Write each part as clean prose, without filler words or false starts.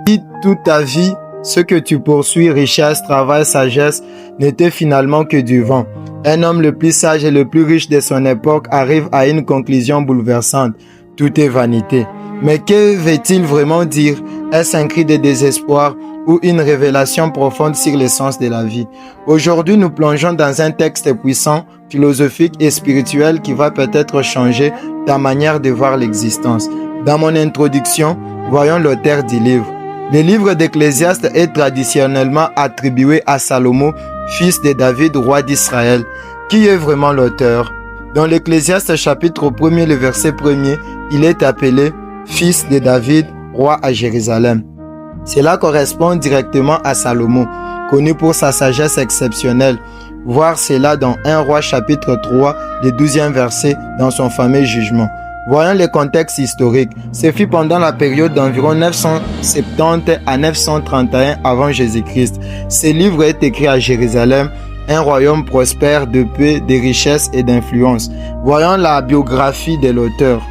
Si toute ta vie, ce que tu poursuis, richesse, travail, sagesse, n'était finalement que du vent. Un homme le plus sage et le plus riche de son époque arrive à une conclusion bouleversante. Tout est vanité. Mais que veut-il vraiment dire? Est-ce un cri de désespoir ou une révélation profonde sur l'essence de la vie? Aujourd'hui, nous plongeons dans un texte puissant, philosophique et spirituel qui va peut-être changer ta manière de voir l'existence. Dans mon introduction, voyons l'auteur du livre. Le livre d'Ecclésiaste est traditionnellement attribué à Salomon, fils de David, roi d'Israël. Qui est vraiment l'auteur? Dans l'Ecclésiaste chapitre 1er, le verset 1er, il est appelé fils de David, roi à Jérusalem. Cela correspond directement à Salomon, connu pour sa sagesse exceptionnelle. Voir cela dans 1 Roi chapitre 3, le 12e verset dans son fameux jugement. Voyons le contexte historique. Ce fut pendant la période d'environ 970 à 931 avant Jésus-Christ. Ce livre est écrit à Jérusalem, un royaume prospère de paix, de richesse et d'influence. Voyons la biographie de l'auteur.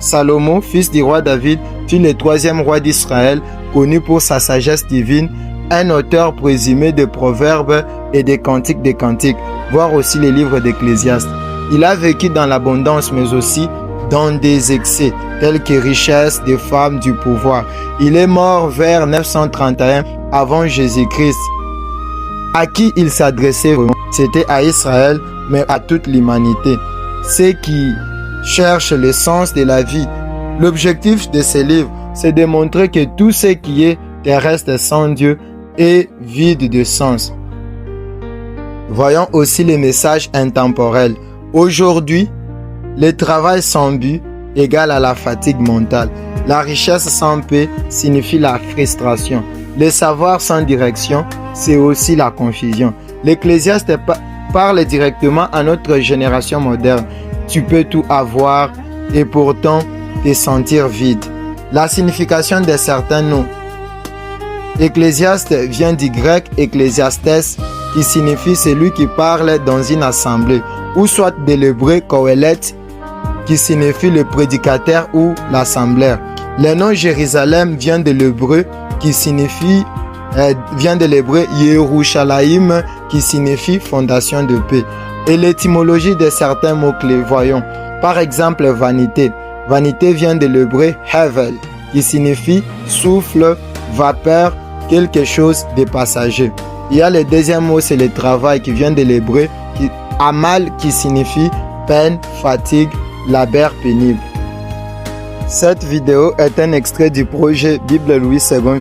Salomon, fils du roi David, fut le troisième roi d'Israël, connu pour sa sagesse divine, un auteur présumé de proverbes et des cantiques, voire aussi les livres d'Ecclésiaste. Il a vécu dans l'abondance, mais aussi dans des excès, tels que richesse, des femmes, du pouvoir. Il est mort vers 931 avant Jésus-Christ. À qui il s'adressait vraiment? C'était à Israël, mais à toute l'humanité. Ceux qui cherchent le sens de la vie. L'objectif de ce livre, c'est de montrer que tout ce qui est terrestre sans Dieu est vide de sens. Voyons aussi les messages intemporels. Aujourd'hui, le travail sans but égale à la fatigue mentale. La richesse sans paix signifie la frustration. Le savoir sans direction, c'est aussi la confusion. L'Ecclésiaste parle directement à notre génération moderne. Tu peux tout avoir et pourtant te sentir vide. La signification de certains noms. Ecclésiaste vient du grec ecclésiastes qui signifie celui qui parle dans une assemblée, ou soit de l'hébreu kohelet qui signifie le prédicateur ou l'assembleur. Le nom Jérusalem vient de l'hébreu qui signifie Yerushalayim qui signifie fondation de paix. Et l'étymologie de certains mots-clés, voyons. Par exemple, vanité. Vanité vient de l'hébreu hevel qui signifie souffle, vapeur, quelque chose de passager. Il y a le deuxième mot, c'est le travail qui vient de l'hébreu amal qui signifie peine, fatigue, labeur pénible. Cette vidéo est un extrait du projet Bible Louis II